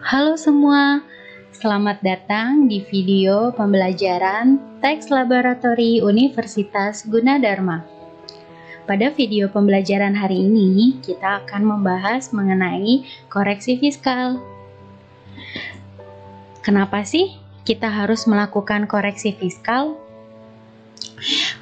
Halo semua, selamat datang di video pembelajaran Teks Laboratori Universitas Gunadarma. Pada video pembelajaran hari ini, kita akan membahas mengenai koreksi fiskal. Kenapa sih kita harus melakukan koreksi fiskal?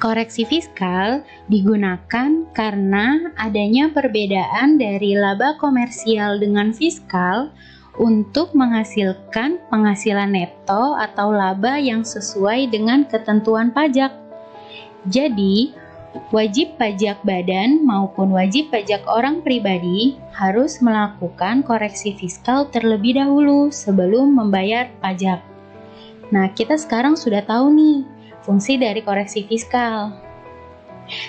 Koreksi fiskal digunakan karena adanya perbedaan dari laba komersial dengan fiskal untuk menghasilkan penghasilan neto atau laba yang sesuai dengan ketentuan pajak. Jadi, wajib pajak badan maupun wajib pajak orang pribadi harus melakukan koreksi fiskal terlebih dahulu sebelum membayar pajak. Nah, kita sekarang sudah tahu nih fungsi dari koreksi fiskal.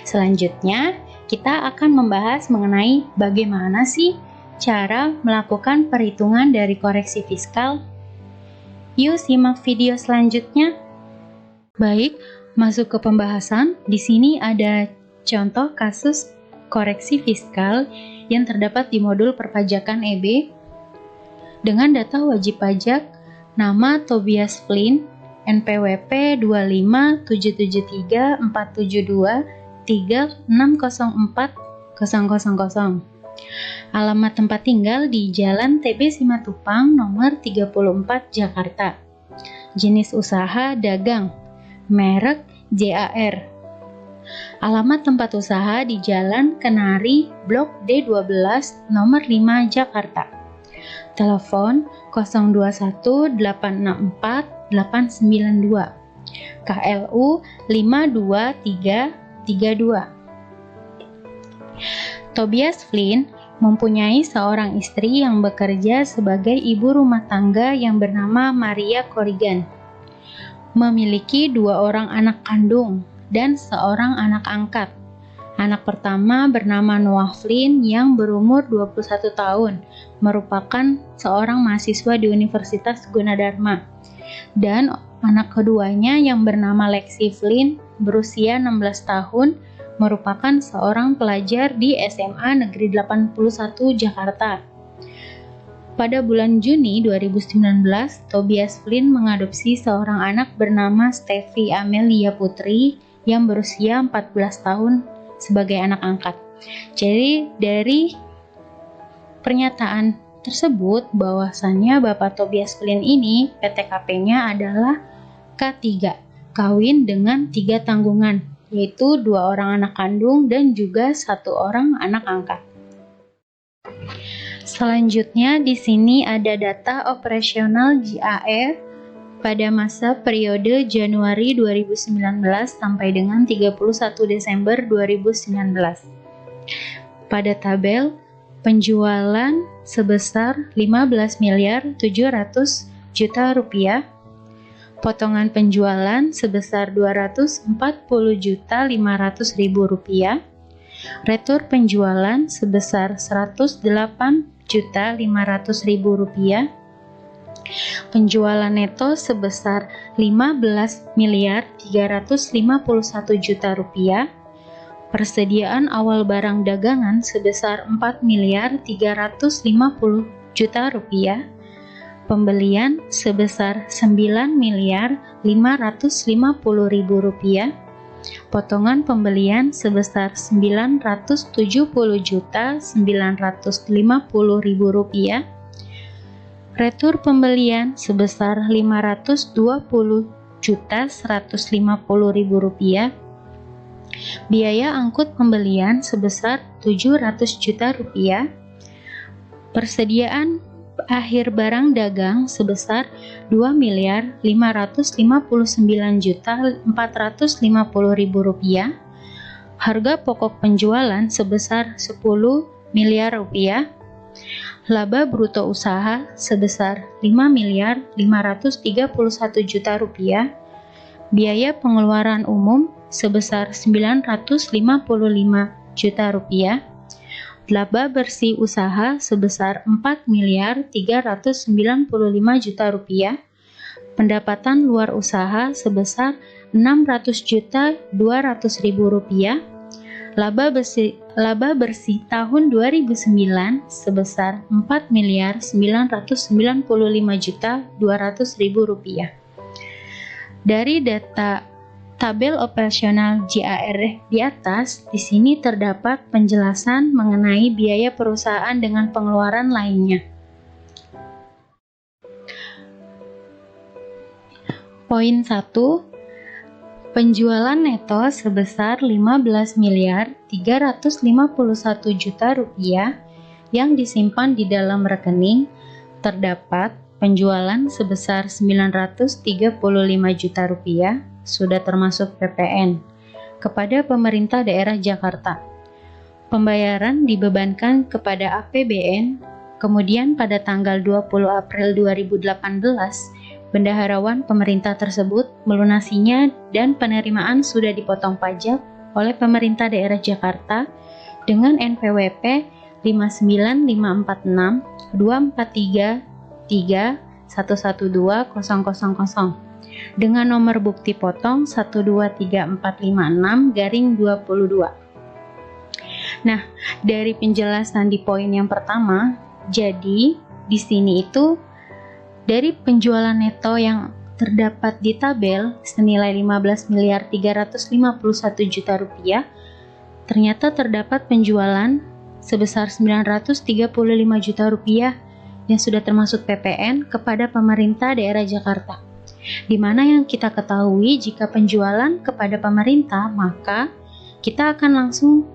Selanjutnya, kita akan membahas mengenai bagaimana sih cara melakukan perhitungan dari koreksi fiskal. Yuk simak video selanjutnya. Baik, masuk ke pembahasan. Di sini ada contoh kasus koreksi fiskal yang terdapat di modul perpajakan EB dengan data wajib pajak, nama Tobias Flynn, NPWP 2573472360400. Alamat tempat tinggal di Jalan TB Simatupang nomor 34 Jakarta. Jenis usaha dagang, merek JAR. Alamat tempat usaha di Jalan Kenari, Blok D12 nomor 5 Jakarta. Telepon 021864 KLU 52332. Tobias Flynn mempunyai seorang istri yang bekerja sebagai ibu rumah tangga yang bernama Maria Corrigan. Memiliki 2 orang anak kandung dan seorang anak angkat. Anak pertama bernama Noah Flynn yang berumur 21 tahun, merupakan seorang mahasiswa di Universitas Gunadarma. Dan anak keduanya yang bernama Lexi Flynn berusia 16 tahun, merupakan seorang pelajar di SMA Negeri 81 Jakarta. Pada bulan Juni 2019, Tobias Flynn mengadopsi seorang anak bernama Steffi Amelia Putri yang berusia 14 tahun sebagai anak angkat. Jadi dari pernyataan tersebut bahwasannya Bapak Tobias Flynn ini PTKP-nya adalah K3, kawin dengan 3 tanggungan, yaitu 2 orang anak kandung dan juga 1 orang anak angkat. Selanjutnya di sini ada data operasional JAR pada masa periode Januari 2019 sampai dengan 31 Desember 2019. Pada tabel, penjualan sebesar 15.700.000.000 rupiah, potongan penjualan sebesar 240.500.000 rupiah, retur penjualan sebesar 108.500.000 rupiah, penjualan neto sebesar 15.351.000.000 rupiah, persediaan awal barang dagangan sebesar 4.350.000.000 rupiah, pembelian sebesar 9.550.000 rupiah, potongan pembelian sebesar 970.950.000 rupiah, retur pembelian sebesar 520.150.000 rupiah, biaya angkut pembelian sebesar 700 juta rupiah, persediaan akhir barang dagang sebesar 2.559.450.000 rupiah, harga pokok penjualan sebesar 10 miliar rupiah, laba bruto usaha sebesar 5.531.000.000 rupiah, biaya pengeluaran umum sebesar 955 juta rupiah, laba bersih usaha sebesar 4.395 juta rupiah, pendapatan luar usaha sebesar 600.200.000 rupiah, laba laba bersih tahun 2009 sebesar Rp4.995.200.000. Dari data tabel operasional JAR di atas, di sini terdapat penjelasan mengenai biaya perusahaan dengan pengeluaran lainnya. Poin 1. Penjualan neto sebesar Rp15.351.000.000 yang disimpan di dalam rekening. Terdapat penjualan sebesar Rp935 juta sudah termasuk PPN kepada pemerintah daerah Jakarta. Pembayaran dibebankan kepada APBN, kemudian pada tanggal 20 April 2018 bendaharawan pemerintah tersebut melunasinya dan penerimaan sudah dipotong pajak oleh pemerintah daerah Jakarta dengan NPWP 59462433112.000 dengan nomor bukti potong 123456/22. Nah, dari penjelasan di poin yang pertama, jadi di sini itu dari penjualan neto yang terdapat di tabel senilai Rp15.351.000.000, ternyata terdapat penjualan sebesar Rp935 juta yang sudah termasuk PPN kepada pemerintah daerah Jakarta. Di mana yang kita ketahui jika penjualan kepada pemerintah, maka kita akan langsung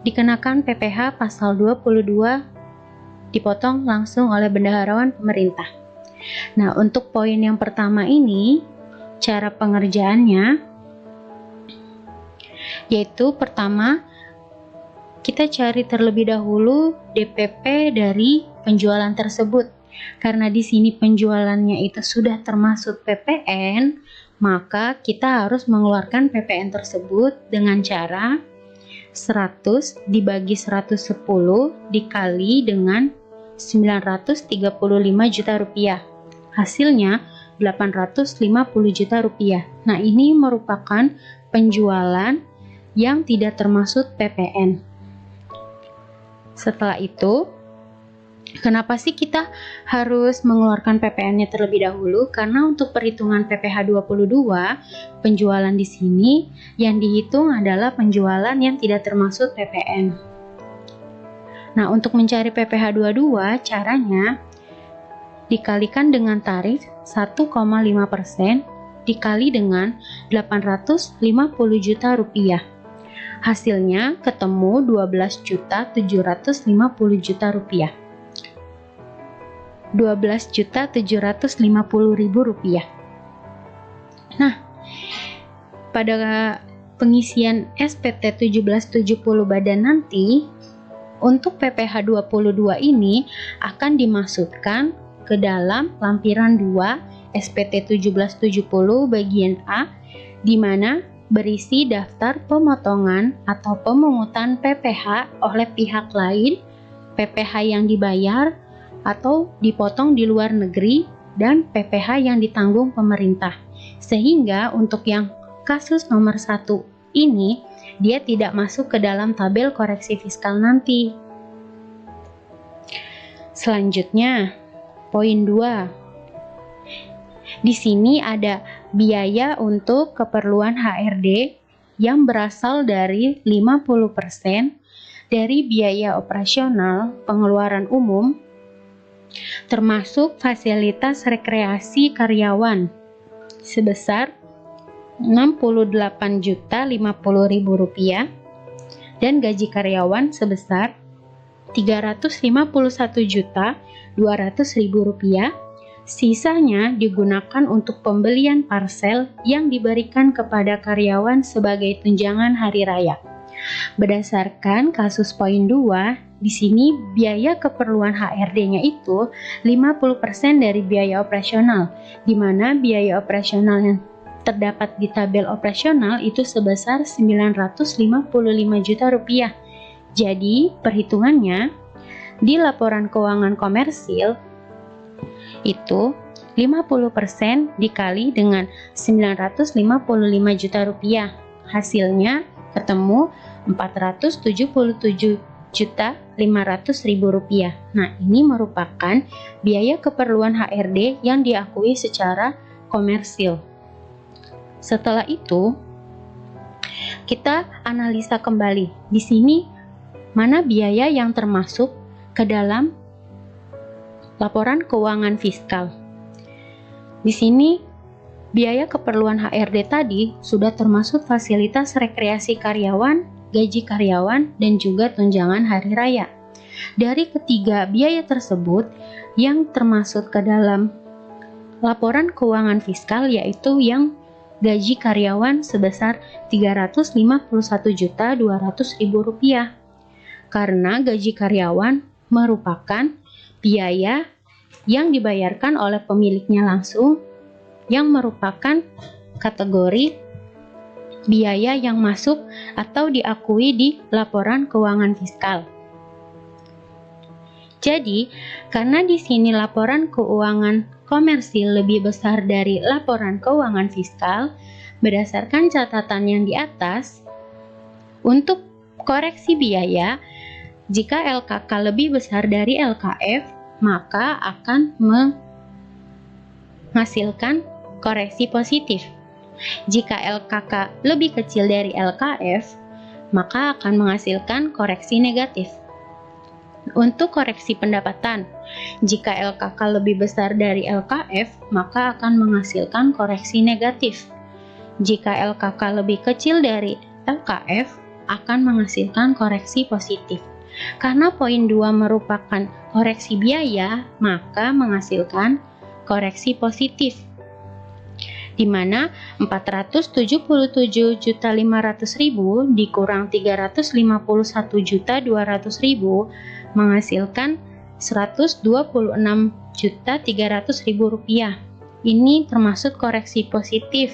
dikenakan PPh pasal 22, dipotong langsung oleh bendaharawan pemerintah. Nah, untuk poin yang pertama ini, cara pengerjaannya yaitu pertama, kita cari terlebih dahulu DPP dari penjualan tersebut. Karena di sini penjualannya itu sudah termasuk PPN, maka kita harus mengeluarkan PPN tersebut dengan cara 100 dibagi 110 dikali dengan Rp935 juta. Hasilnya Rp850 juta. Nah, ini merupakan penjualan yang tidak termasuk PPN. Setelah itu, kenapa sih kita harus mengeluarkan PPN-nya terlebih dahulu? Karena untuk perhitungan PPh 22, penjualan di sini yang dihitung adalah penjualan yang tidak termasuk PPN. Nah, untuk mencari PPh 22, caranya dikalikan dengan tarif 1,5% dikali dengan Rp850 juta. Hasilnya ketemu Rp12.750 juta. Rp12.750.000. Nah, pada pengisian SPT 1770 badan nanti, untuk PPh 22 ini akan dimasukkan ke dalam lampiran 2 SPT 1770 bagian A, di mana berisi daftar pemotongan atau pemungutan PPh oleh pihak lain, PPh yang dibayar atau dipotong di luar negeri, dan PPh yang ditanggung pemerintah. Sehingga untuk yang kasus nomor 1 ini, dia tidak masuk ke dalam tabel koreksi fiskal nanti. Selanjutnya, poin 2. Di sini ada biaya untuk keperluan HRD yang berasal dari 50% dari biaya operasional pengeluaran umum, termasuk fasilitas rekreasi karyawan sebesar Rp68.050.000 dan gaji karyawan sebesar Rp351.200.000. Sisanya digunakan untuk pembelian parsel yang diberikan kepada karyawan sebagai tunjangan hari raya. Berdasarkan kasus poin 2, di sini biaya keperluan HRD-nya itu 50% dari biaya operasional, di mana biaya operasional yang terdapat di tabel operasional itu sebesar Rp955 juta. Jadi, perhitungannya di laporan keuangan komersil itu 50% dikali dengan Rp955 juta. Hasilnya ketemu Rp477.500.000. Nah, ini merupakan biaya keperluan HRD yang diakui secara komersil. Setelah itu, kita analisa kembali. Di sini mana biaya yang termasuk ke dalam laporan keuangan fiskal. Di sini biaya keperluan HRD tadi sudah termasuk fasilitas rekreasi karyawan, gaji karyawan, dan juga tunjangan hari raya. Dari ketiga biaya tersebut, yang termasuk ke dalam laporan keuangan fiskal yaitu yang gaji karyawan sebesar Rp351.200.000. Karena gaji karyawan merupakan biaya yang dibayarkan oleh pemiliknya langsung, yang merupakan kategori biaya yang masuk atau diakui di laporan keuangan fiskal. Jadi, karena di sini laporan keuangan komersil lebih besar dari laporan keuangan fiskal, berdasarkan catatan yang di atas, untuk koreksi biaya, jika LKK lebih besar dari LKF, maka akan menghasilkan koreksi positif. Jika LKK lebih kecil dari LKF, maka akan menghasilkan koreksi negatif. Untuk koreksi pendapatan, jika LKK lebih besar dari LKF, maka akan menghasilkan koreksi negatif. Jika LKK lebih kecil dari LKF, akan menghasilkan koreksi positif. Karena poin 2 merupakan koreksi biaya, maka menghasilkan koreksi positif, di mana Rp477.500.000 dikurang Rp351.200.000 menghasilkan Rp126.300.000. Ini termasuk koreksi positif,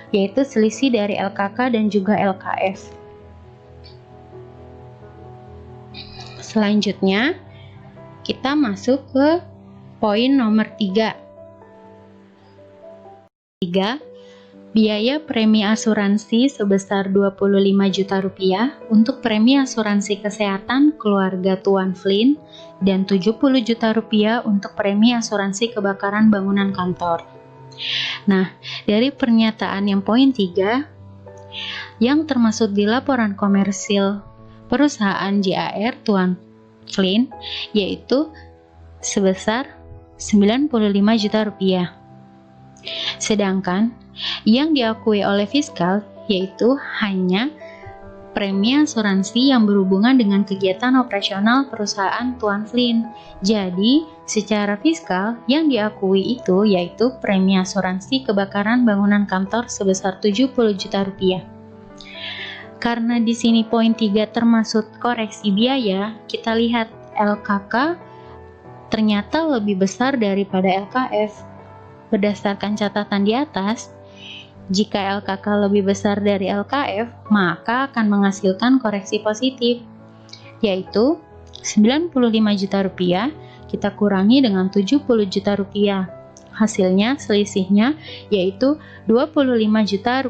yaitu selisih dari LKK dan juga LKF. Selanjutnya, kita masuk ke poin nomor 3. Biaya premi asuransi sebesar Rp25 juta untuk premi asuransi kesehatan keluarga Tuan Flynn dan Rp70 juta untuk premi asuransi kebakaran bangunan kantor. Nah, dari pernyataan yang poin 3 yang termasuk di laporan komersil perusahaan JAR Tuan Flynn yaitu sebesar Rp95 juta. Sedangkan yang diakui oleh fiskal yaitu hanya premi asuransi yang berhubungan dengan kegiatan operasional perusahaan Tuan Flynn. Jadi, secara fiskal yang diakui itu yaitu premi asuransi kebakaran bangunan kantor sebesar Rp70 juta. Karena di sini poin 3 termasuk koreksi biaya, kita lihat LKK ternyata lebih besar daripada LKF. Berdasarkan catatan di atas, jika LKK lebih besar dari LKF, maka akan menghasilkan koreksi positif, yaitu Rp95 juta kita kurangi dengan Rp70 juta. Hasilnya, selisihnya, yaitu Rp25 juta.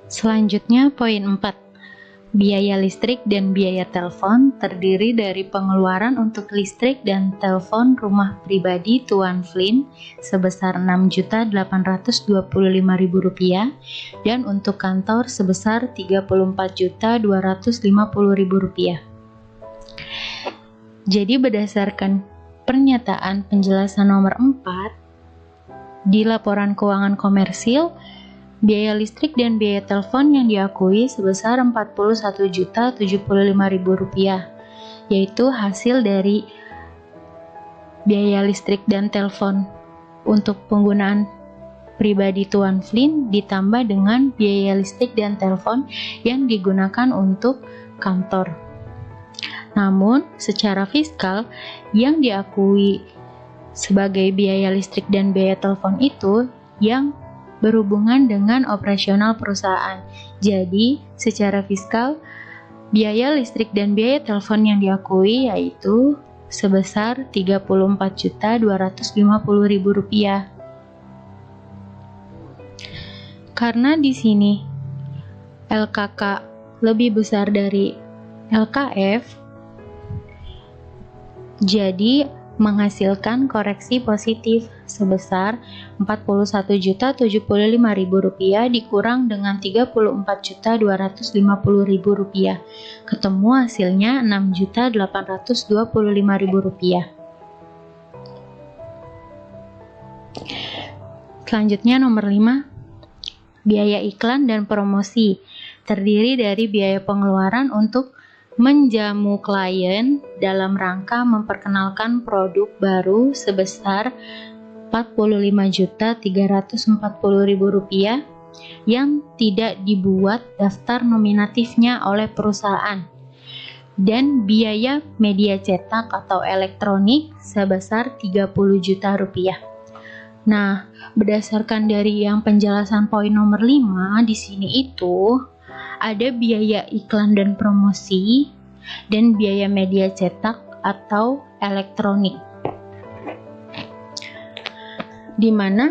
Selanjutnya, poin 4. Biaya listrik dan biaya telepon terdiri dari pengeluaran untuk listrik dan telepon rumah pribadi Tuan Flynn sebesar Rp6.825.000 dan untuk kantor sebesar Rp34.250.000. Jadi berdasarkan pernyataan penjelasan nomor 4 di laporan keuangan komersil, biaya listrik dan biaya telepon yang diakui sebesar Rp41.075.000, yaitu hasil dari biaya listrik dan telepon untuk penggunaan pribadi Tuan Flynn ditambah dengan biaya listrik dan telepon yang digunakan untuk kantor. Namun, secara fiskal yang diakui sebagai biaya listrik dan biaya telepon itu yang berhubungan dengan operasional perusahaan. Jadi, secara fiskal, biaya listrik dan biaya telepon yang diakui yaitu sebesar Rp34.250.000. Karena di sini LKK lebih besar dari LKF, jadi menghasilkan koreksi positif sebesar Rp41.075.000 dikurang dengan Rp34.250.000. Ketemu hasilnya Rp6.825.000. Selanjutnya nomor 5, biaya iklan dan promosi terdiri dari biaya pengeluaran untuk menjamu klien dalam rangka memperkenalkan produk baru sebesar Rp45.340.000 yang tidak dibuat daftar nominatifnya oleh perusahaan, dan biaya media cetak atau elektronik sebesar Rp30 juta. Nah, berdasarkan dari yang penjelasan poin nomor 5 di sini itu ada biaya iklan dan promosi dan biaya media cetak atau elektronik. Di mana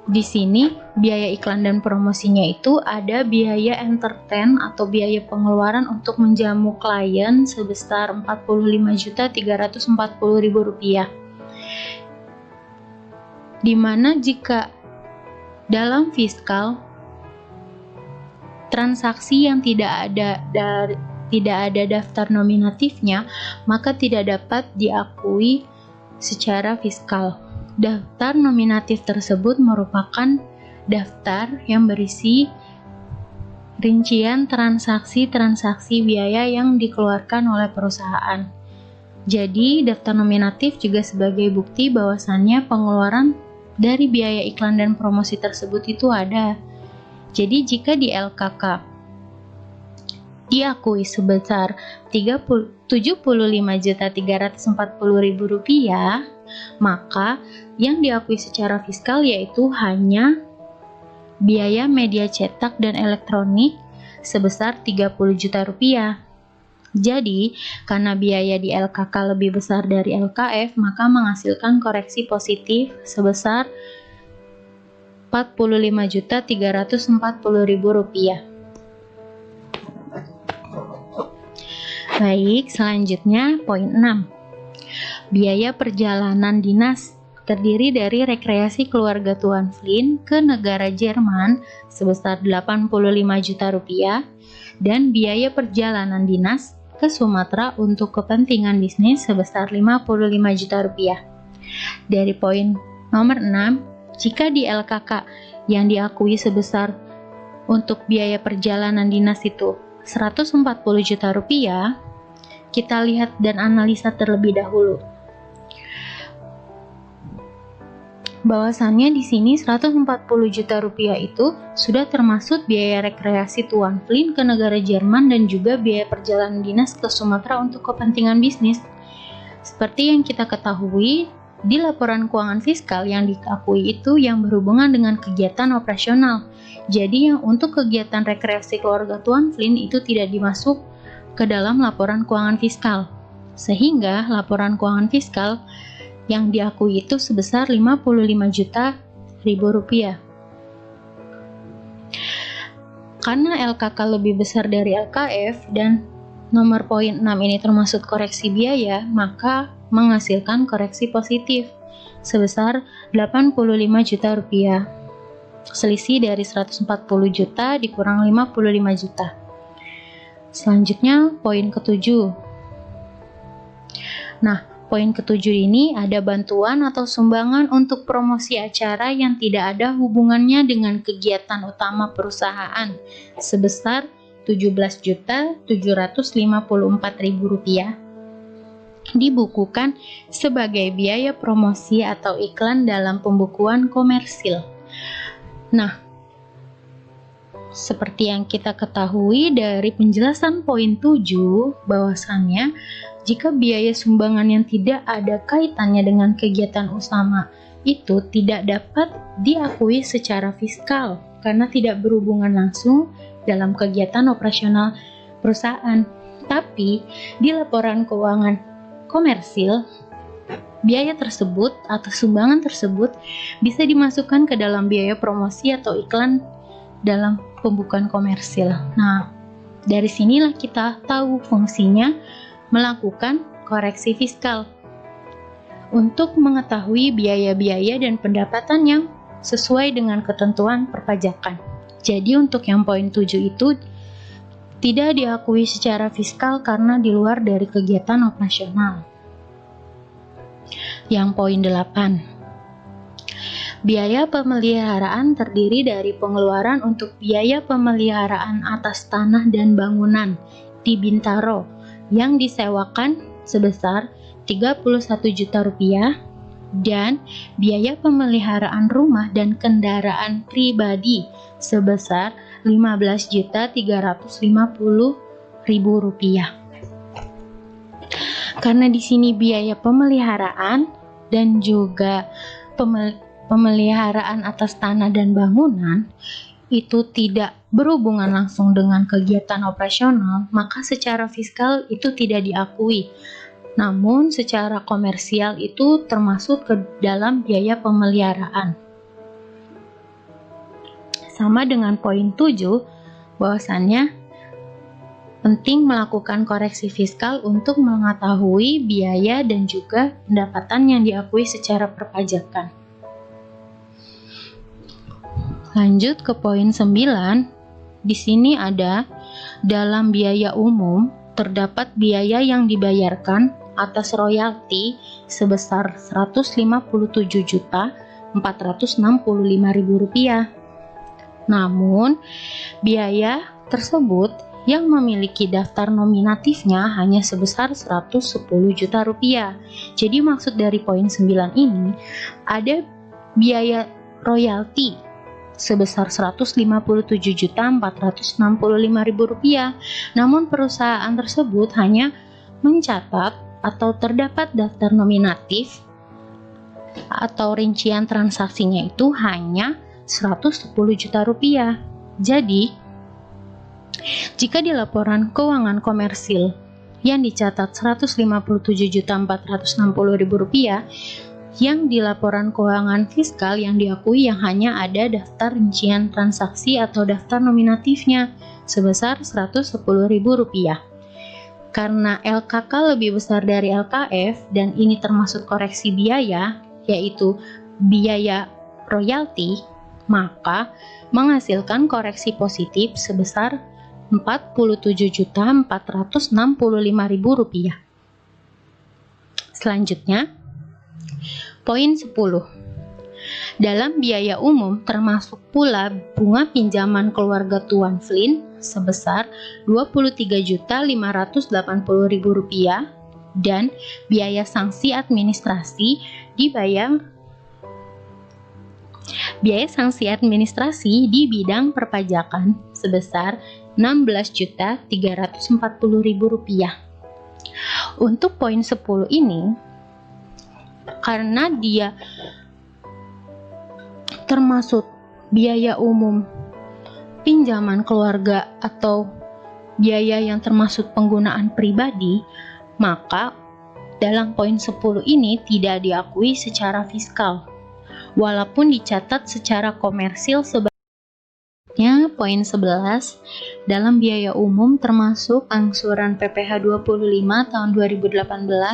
di sini biaya iklan dan promosinya itu ada biaya entertain atau biaya pengeluaran untuk menjamu klien sebesar Rp45.340.000. Di mana jika dalam fiskal transaksi yang tidak ada daftar nominatifnya, maka tidak dapat diakui secara fiskal. Daftar nominatif tersebut merupakan daftar yang berisi rincian transaksi-transaksi biaya yang dikeluarkan oleh perusahaan. Jadi, daftar nominatif juga sebagai bukti bahwasannya pengeluaran dari biaya iklan dan promosi tersebut itu ada. Jadi jika di LKK diakui sebesar Rp75.340.000, maka yang diakui secara fiskal yaitu hanya biaya media cetak dan elektronik sebesar Rp30 juta. Jadi, karena biaya di LKK lebih besar dari LKF, maka menghasilkan koreksi positif sebesar Rp45.340.000. Baik, selanjutnya poin 6. Biaya perjalanan dinas terdiri dari rekreasi keluarga Tuan Flynn ke negara Jerman sebesar Rp85 juta dan biaya perjalanan dinas ke Sumatera untuk kepentingan bisnis sebesar Rp55 juta. Dari poin nomor 6, jika di LKK yang diakui sebesar untuk biaya perjalanan dinas itu Rp140 juta, kita lihat dan analisa terlebih dahulu. Bahwasannya di sini Rp140 juta itu sudah termasuk biaya rekreasi Tuan Flynn ke negara Jerman dan juga biaya perjalanan dinas ke Sumatera untuk kepentingan bisnis. Seperti yang kita ketahui, di laporan keuangan fiskal yang diakui itu yang berhubungan dengan kegiatan operasional. Jadi yang untuk kegiatan rekreasi keluarga Tuan Flynn itu tidak dimasuk ke dalam laporan keuangan fiskal. Sehingga laporan keuangan fiskal yang diakui itu sebesar Rp55 juta. Karena LKK lebih besar dari LKF dan nomor poin 6 ini termasuk koreksi biaya, maka menghasilkan koreksi positif sebesar Rp85 juta. Selisih dari 140 juta dikurang 55 juta. Selanjutnya poin ke-7. Nah, poin ke-7 ini ada bantuan atau sumbangan untuk promosi acara yang tidak ada hubungannya dengan kegiatan utama perusahaan sebesar Rp17.754.000 dibukukan sebagai biaya promosi atau iklan dalam pembukuan komersil. Nah, seperti yang kita ketahui dari penjelasan poin 7, bahwasannya jika biaya sumbangan yang tidak ada kaitannya dengan kegiatan utama itu tidak dapat diakui secara fiskal karena tidak berhubungan langsung dalam kegiatan operasional perusahaan. Tapi di laporan keuangan komersil, biaya tersebut atau sumbangan tersebut bisa dimasukkan ke dalam biaya promosi atau iklan dalam pembukuan komersil. Nah, dari sinilah kita tahu fungsinya melakukan koreksi fiskal untuk mengetahui biaya-biaya dan pendapatan yang sesuai dengan ketentuan perpajakan. Jadi untuk yang poin 7 itu tidak diakui secara fiskal karena di luar dari kegiatan operasional. Yang poin 8, biaya pemeliharaan terdiri dari pengeluaran untuk biaya pemeliharaan atas tanah dan bangunan di Bintaro yang disewakan sebesar Rp31 juta dan biaya pemeliharaan rumah dan kendaraan pribadi sebesar Rp15.350.000. Karena di sini biaya pemeliharaan dan juga pemeliharaan atas tanah dan bangunan itu tidak berhubungan langsung dengan kegiatan operasional, maka secara fiskal itu tidak diakui. Namun secara komersial itu termasuk ke dalam biaya pemeliharaan. Sama dengan poin 7, bahwasannya penting melakukan koreksi fiskal untuk mengetahui biaya dan juga pendapatan yang diakui secara perpajakan. Lanjut ke poin 9. Di sini ada dalam biaya umum terdapat biaya yang dibayarkan atas royalti sebesar Rp157.465.000. Namun, biaya tersebut yang memiliki daftar nominatifnya hanya sebesar Rp110 juta. Jadi maksud dari poin 9 ini ada biaya royalti sebesar Rp157.465.000. Namun perusahaan tersebut hanya mencatat atau terdapat daftar nominatif atau rincian transaksinya itu hanya Rp110 juta. Jadi, jika di laporan keuangan komersil yang dicatat Rp157.460.000, yang di laporan keuangan fiskal yang diakui yang hanya ada daftar rincian transaksi atau daftar nominatifnya sebesar Rp110.000. Karena LKK lebih besar dari LKF dan ini termasuk koreksi biaya, yaitu biaya royalti, maka menghasilkan koreksi positif sebesar Rp47.465.000. Selanjutnya, poin 10. Dalam biaya umum termasuk pula bunga pinjaman keluarga Tuan Flynn sebesar Rp23.580.000 dan biaya sanksi administrasi di bidang perpajakan sebesar Rp16.340.000. Untuk poin 10 ini, karena dia termasuk biaya umum pinjaman keluarga atau biaya yang termasuk penggunaan pribadi, maka dalam poin 10 ini tidak diakui secara fiskal, walaupun dicatat secara komersil sebagai poin 11, dalam biaya umum termasuk angsuran PPh 25 tahun 2018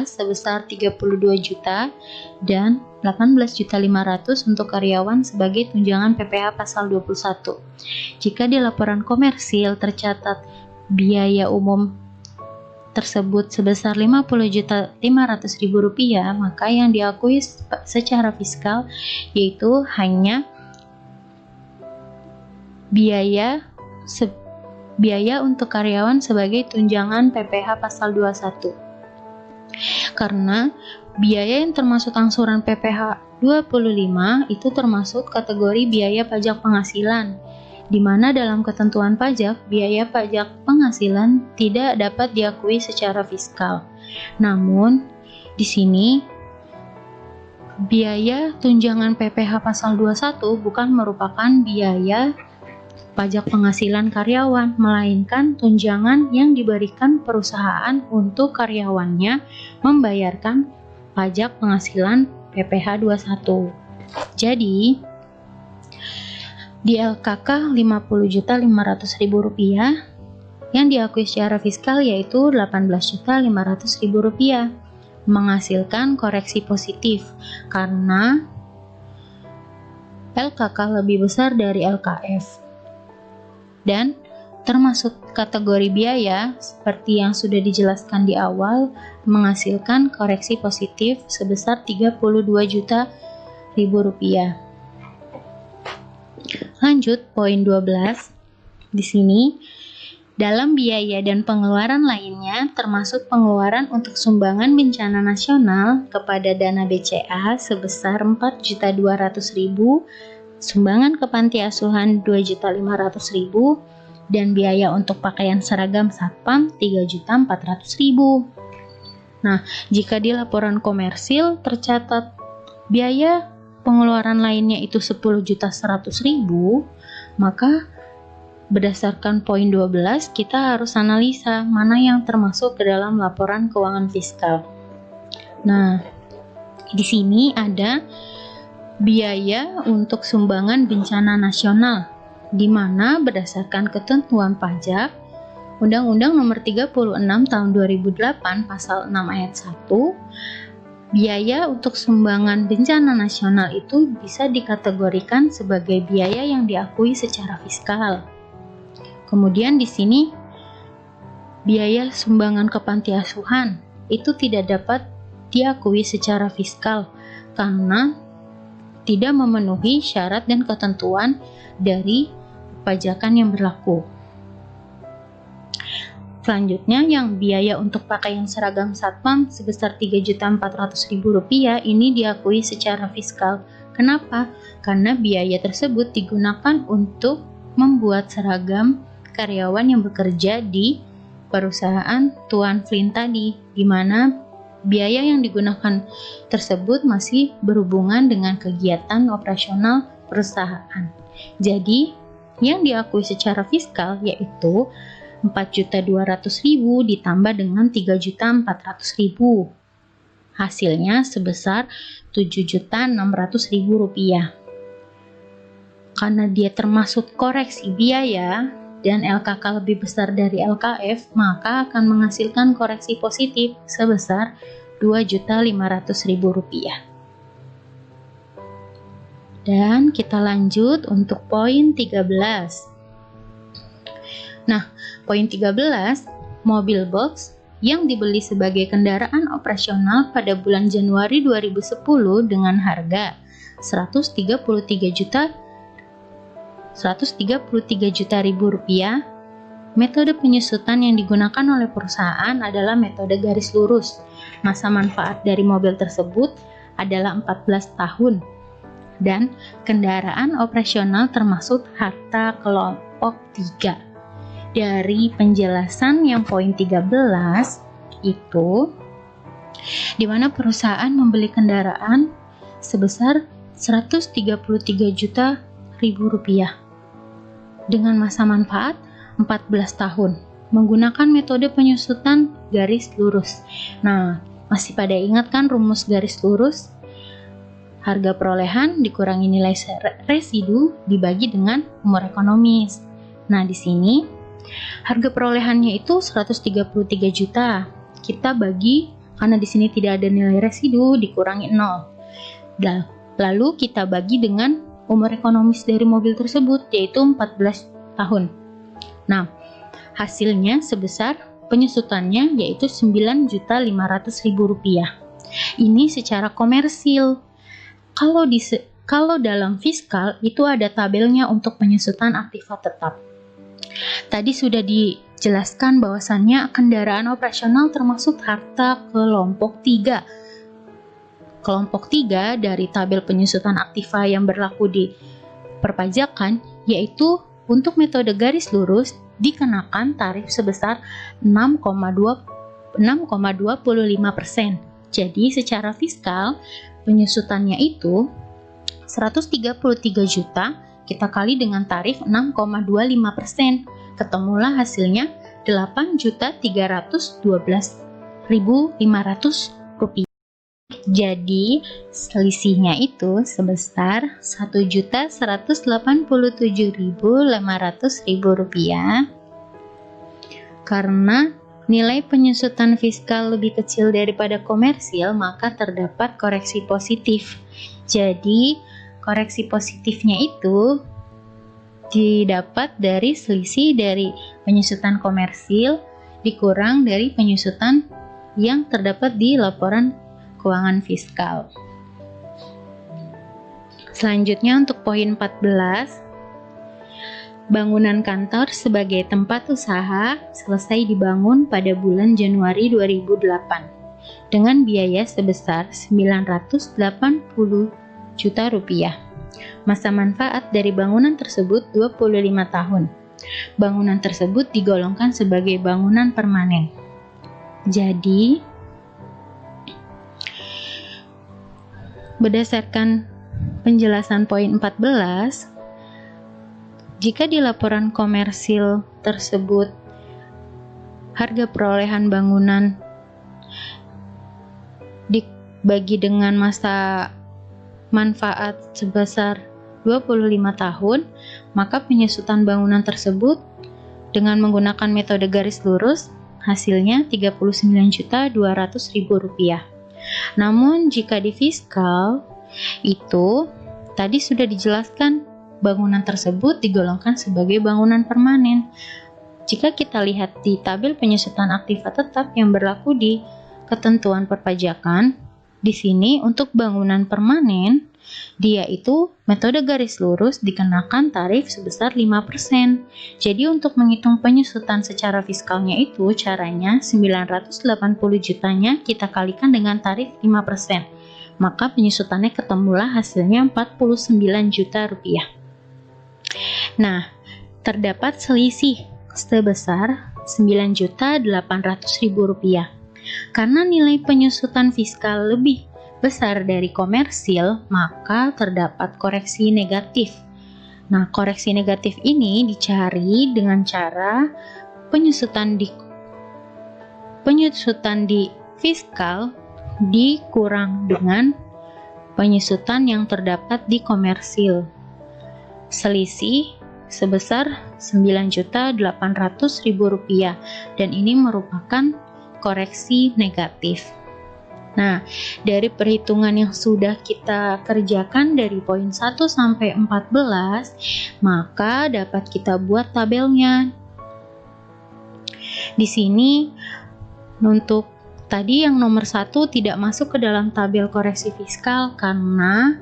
sebesar 32 juta dan 18.500.000 untuk karyawan sebagai tunjangan PPh pasal 21. Jika di laporan komersil tercatat biaya umum tersebut sebesar Rp50.500.000, maka yang diakui secara fiskal yaitu hanya biaya untuk karyawan sebagai tunjangan PPh pasal 21. Karena biaya yang termasuk angsuran PPh 25 itu termasuk kategori biaya pajak penghasilan, di mana dalam ketentuan pajak, biaya pajak penghasilan tidak dapat diakui secara fiskal. Namun, di sini biaya tunjangan PPh pasal 21 bukan merupakan biaya pajak penghasilan karyawan, melainkan tunjangan yang diberikan perusahaan untuk karyawannya membayarkan pajak penghasilan PPh 21. Jadi, Di LKK Rp50.500.000 yang diakui secara fiskal yaitu Rp18.500.000, menghasilkan koreksi positif karena LKK lebih besar dari LKF. Dan termasuk kategori biaya seperti yang sudah dijelaskan di awal, menghasilkan koreksi positif sebesar Rp32.000. Lanjut poin 12. Di sini dalam biaya dan pengeluaran lainnya termasuk pengeluaran untuk sumbangan bencana nasional kepada dana BCA sebesar Rp4.200.000, sumbangan ke panti asuhan Rp2.500.000, dan biaya untuk pakaian seragam Satpam Rp3.400.000. Nah, jika di laporan komersil tercatat biaya pengeluaran lainnya itu Rp10.100.000, maka berdasarkan poin 12, kita harus analisa mana yang termasuk ke dalam laporan keuangan fiskal. Nah, di sini ada biaya untuk sumbangan bencana nasional, di mana berdasarkan ketentuan pajak Undang-Undang Nomor 36 Tahun 2008 Pasal 6 Ayat 1, biaya untuk sumbangan bencana nasional itu bisa dikategorikan sebagai biaya yang diakui secara fiskal. Kemudian di sini biaya sumbangan ke panti asuhan itu tidak dapat diakui secara fiskal karena tidak memenuhi syarat dan ketentuan dari pajakan yang berlaku. Selanjutnya, yang biaya untuk pakaian seragam Satpam sebesar Rp3.400.000 ini diakui secara fiskal. Kenapa? Karena biaya tersebut digunakan untuk membuat seragam karyawan yang bekerja di perusahaan Tuan Flynn tadi, di mana biaya yang digunakan tersebut masih berhubungan dengan kegiatan operasional perusahaan. Jadi, yang diakui secara fiskal yaitu Rp4.200.000 ditambah dengan Rp3.400.000. Hasilnya sebesar Rp7.600.000. Karena dia termasuk koreksi biaya dan LKK lebih besar dari LKF, maka akan menghasilkan koreksi positif sebesar Rp2.500.000. Dan kita lanjut untuk poin 13. Nah, poin 13, mobil box yang dibeli sebagai kendaraan operasional pada bulan Januari 2010 dengan harga Rp133 juta. Metode penyusutan yang digunakan oleh perusahaan adalah metode garis lurus. Masa manfaat dari mobil tersebut adalah 14 tahun. Dan kendaraan operasional termasuk harta kelompok 3. Dari penjelasan yang poin 13 itu, di mana perusahaan membeli kendaraan sebesar Rp133 juta dengan masa manfaat 14 tahun menggunakan metode penyusutan garis lurus. Nah, masih pada ingat kan rumus garis lurus? Harga perolehan dikurangi nilai residu dibagi dengan umur ekonomis. Nah, di sini harga perolehannya itu 133 juta. Kita bagi, karena di sini tidak ada nilai residu, dikurangi 0. Lalu kita bagi dengan umur ekonomis dari mobil tersebut, yaitu 14 tahun. Nah, hasilnya sebesar penyusutannya yaitu Rp9.500.000. Ini secara komersil. Kalau dalam fiskal itu ada tabelnya untuk penyusutan aktiva tetap. Tadi sudah dijelaskan bahwasannya kendaraan operasional termasuk harta kelompok 3. Kelompok 3 dari tabel penyusutan aktiva yang berlaku di perpajakan yaitu untuk metode garis lurus dikenakan tarif sebesar 6,25%. Jadi secara fiskal penyusutannya itu 133 juta kita kali dengan tarif 6,25%. Ketemulah hasilnya Rp8.312.500. Jadi selisihnya itu sebesar Rp1.187.500.000 karena nilai penyusutan fiskal lebih kecil daripada komersil, maka terdapat koreksi positif. Jadi koreksi positifnya itu didapat dari selisih dari penyusutan komersil dikurang dari penyusutan yang terdapat di laporan keuangan fiskal. Selanjutnya untuk poin 14, bangunan kantor sebagai tempat usaha selesai dibangun pada bulan Januari 2008 dengan biaya sebesar Rp980 juta. Masa manfaat dari bangunan tersebut 25 tahun. Bangunan tersebut digolongkan sebagai bangunan permanen. Jadi, berdasarkan penjelasan poin 14, jika di laporan komersil tersebut harga perolehan bangunan dibagi dengan masa manfaat sebesar 25 tahun, maka penyusutan bangunan tersebut dengan menggunakan metode garis lurus hasilnya Rp39.200.000. Namun jika di fiskal itu tadi sudah dijelaskan bangunan tersebut digolongkan sebagai bangunan permanen. Jika kita lihat di tabel penyusutan aktiva tetap yang berlaku di ketentuan perpajakan, di sini untuk bangunan permanen dia itu metode garis lurus dikenakan tarif sebesar 5%. Jadi untuk menghitung penyusutan secara fiskalnya itu caranya 980 jutanya kita kalikan dengan tarif 5%. Maka penyusutannya ketemulah hasilnya Rp49 juta. Nah, terdapat selisih sebesar Rp9.800.000. Karena nilai penyusutan fiskal lebih besar dari komersil, maka terdapat koreksi negatif. Nah, koreksi negatif ini dicari dengan cara penyusutan di fiskal dikurang dengan penyusutan yang terdapat di komersil. Selisih sebesar Rp9.800.000 dan ini merupakan koreksi negatif. Nah, dari perhitungan yang sudah kita kerjakan dari poin 1 sampai 14, maka dapat kita buat tabelnya. Di sini untuk tadi yang nomor 1 tidak masuk ke dalam tabel koreksi fiskal karena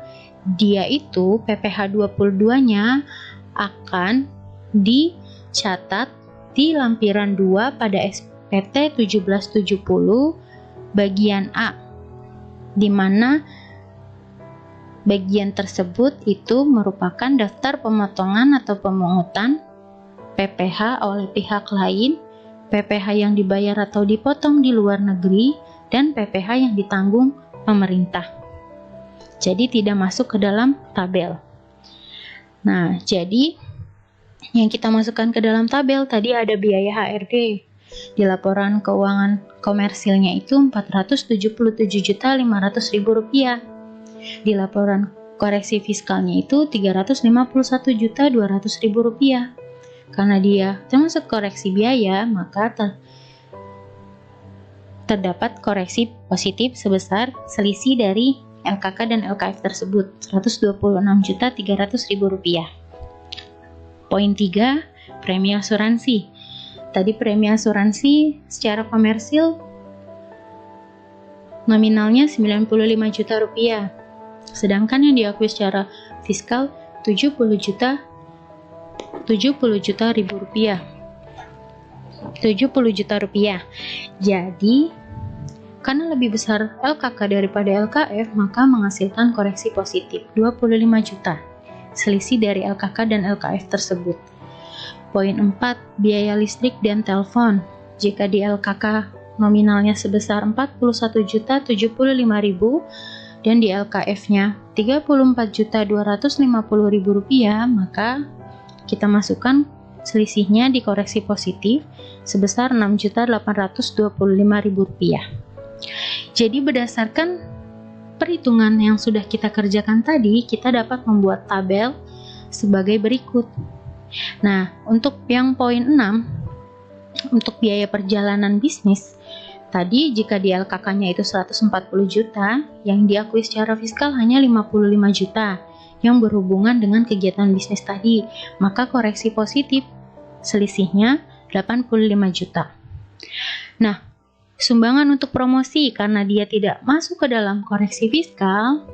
dia itu PPh 22-nya akan dicatat di lampiran 2 pada SPT 1770 bagian A, di mana bagian tersebut itu merupakan daftar pemotongan atau pemungutan PPh oleh pihak lain, PPh yang dibayar atau dipotong di luar negeri, dan PPh yang ditanggung pemerintah. Jadi tidak masuk ke dalam tabel. Nah, jadi yang kita masukkan ke dalam tabel tadi ada biaya HRD. Di laporan keuangan komersilnya itu Rp477.500.000. Di laporan koreksi fiskalnya itu Rp351.200.000. Karena dia termasuk koreksi biaya, maka terdapat koreksi positif sebesar selisih dari LKK dan LKF tersebut Rp126.300.000. Poin 3, premi asuransi. Tadi premi asuransi secara komersil nominalnya Rp95 juta, sedangkan yang diakui secara fiskal Rp70 juta. Jadi, karena lebih besar LKK daripada LKF, maka menghasilkan koreksi positif Rp25 juta, selisih dari LKK dan LKF tersebut. Poin 4, biaya listrik dan telepon. Jika di LKK nominalnya sebesar Rp41.075.000 dan di LKF-nya Rp34.250.000, maka kita masukkan selisihnya dikoreksi positif sebesar Rp6.825.000. Jadi berdasarkan perhitungan yang sudah kita kerjakan tadi, kita dapat membuat tabel sebagai berikut. Nah, untuk yang poin 6, untuk biaya perjalanan bisnis, tadi jika di LKK-nya itu 140 juta, yang diakui secara fiskal hanya 55 juta yang berhubungan dengan kegiatan bisnis tadi, maka koreksi positif selisihnya 85 juta. Nah, sumbangan untuk promosi karena dia tidak masuk ke dalam koreksi fiskal,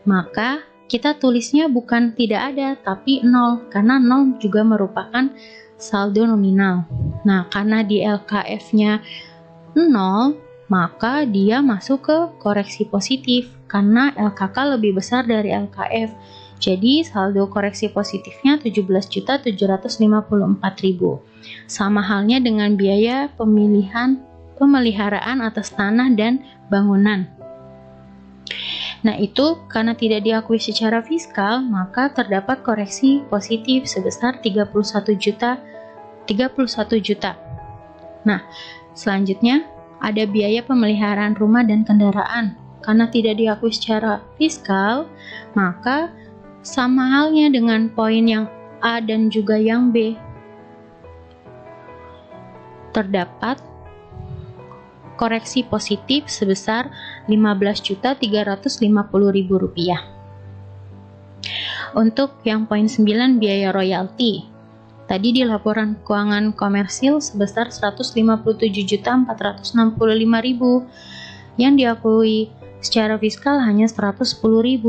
maka kita tulisnya bukan tidak ada, tapi 0, karena 0 juga merupakan saldo nominal. Nah, karena di LKF-nya 0, maka dia masuk ke koreksi positif, karena LKK lebih besar dari LKF. Jadi, saldo koreksi positifnya 17.754.000. Sama halnya dengan biaya pemeliharaan atas tanah dan bangunan. Nah, itu karena tidak diakui secara fiskal, maka terdapat koreksi positif sebesar 31 juta. Nah, selanjutnya ada biaya pemeliharaan rumah dan kendaraan. Karena tidak diakui secara fiskal, maka sama halnya dengan poin yang A dan juga yang B. Terdapat koreksi positif sebesar Rp15.350.000. Untuk yang poin 9, biaya royalti. Tadi di laporan keuangan komersil sebesar Rp157.465.000 yang diakui secara fiskal hanya Rp110.000,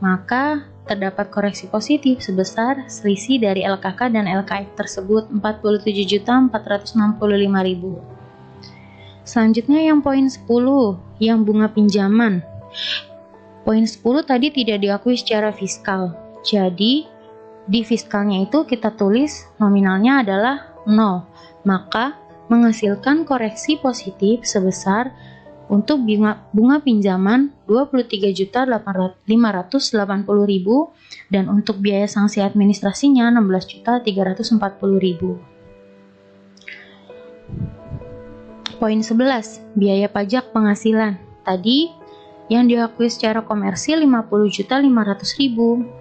maka terdapat koreksi positif sebesar selisih dari LKK dan LKF tersebut Rp47.465.000. Selanjutnya yang poin 10, yang bunga pinjaman. Poin 10 tadi tidak diakui secara fiskal. Jadi, di fiskalnya itu kita tulis nominalnya adalah 0. Maka menghasilkan koreksi positif sebesar untuk bunga pinjaman Rp23.580.000 dan untuk biaya sanksi administrasinya Rp16.340.000. Poin 11, biaya pajak penghasilan. Tadi yang diakui secara komersil Rp50.500.000.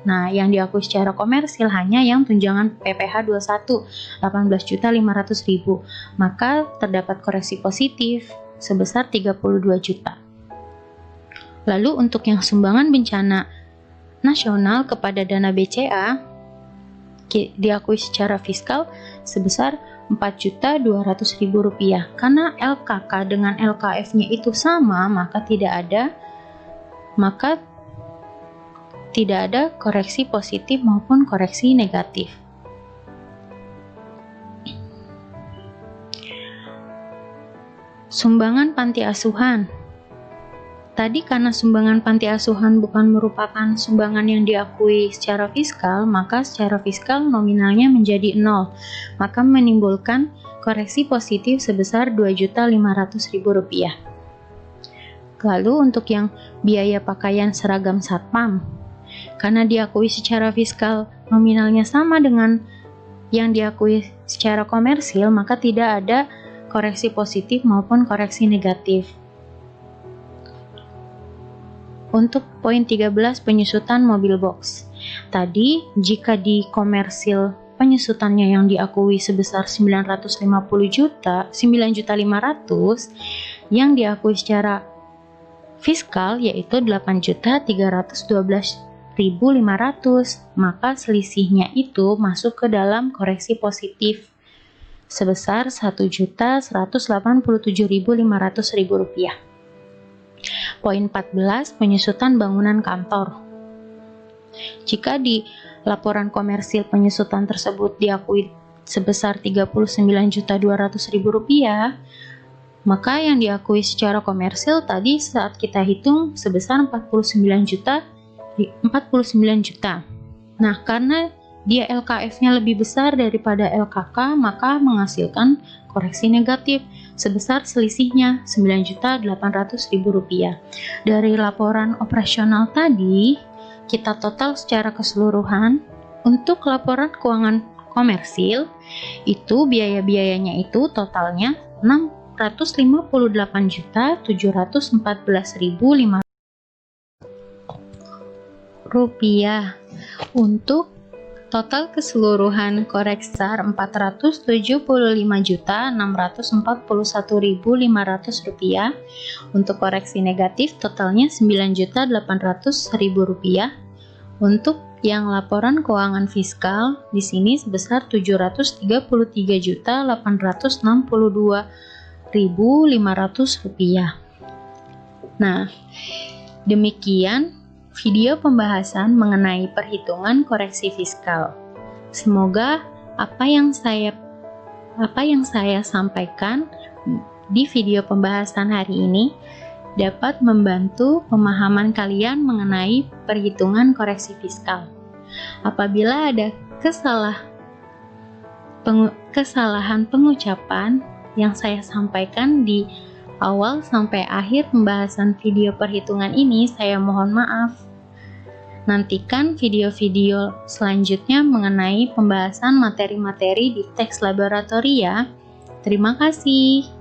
Nah, yang diakui secara komersil hanya yang tunjangan PPh 21 Rp18.500.000. Maka terdapat koreksi positif sebesar 32 juta. Lalu untuk yang sumbangan bencana nasional kepada dana BCA diakui secara fiskal sebesar Rp4.200.000. Karena LKK dengan LKF-nya itu sama, maka tidak ada koreksi positif maupun koreksi negatif. Sumbangan panti asuhan. Tadi karena sumbangan panti asuhan bukan merupakan sumbangan yang diakui secara fiskal, maka secara fiskal nominalnya menjadi 0, maka menimbulkan koreksi positif sebesar Rp2.500.000. Lalu untuk yang biaya pakaian seragam satpam, karena diakui secara fiskal nominalnya sama dengan yang diakui secara komersil, maka tidak ada koreksi positif maupun koreksi negatif. Untuk poin 13, penyusutan mobil box. Tadi, jika di komersil penyusutannya yang diakui sebesar 950 juta, 9.500.000, yang diakui secara fiskal yaitu 8.312.500, maka selisihnya itu masuk ke dalam koreksi positif sebesar Rp1.187.500.000. Poin 14, penyusutan bangunan kantor. Jika di laporan komersil penyusutan tersebut diakui sebesar Rp39.200.000, maka yang diakui secara komersil tadi saat kita hitung sebesar 49 juta. Nah, karena dia LKF-nya lebih besar daripada LKK, maka menghasilkan koreksi negatif sebesar selisihnya Rp9.800.000. Dari laporan operasional tadi, kita total secara keseluruhan untuk laporan keuangan komersil itu biaya-biayanya itu totalnya Rp658.714.500. rupiah. Untuk total keseluruhan koreksi besar Rp475.641.500. Untuk koreksi negatif totalnya Rp9.800.000. Untuk yang laporan keuangan fiskal di sini sebesar Rp733.862.500. Nah, demikian video pembahasan mengenai perhitungan koreksi fiskal. Semoga apa yang saya sampaikan di video pembahasan hari ini dapat membantu pemahaman kalian mengenai perhitungan koreksi fiskal. Apabila ada kesalahan pengucapan yang saya sampaikan di awal sampai akhir pembahasan video perhitungan ini, saya mohon maaf. Nantikan video-video selanjutnya mengenai pembahasan materi-materi di teks laboratori ya. Terima kasih.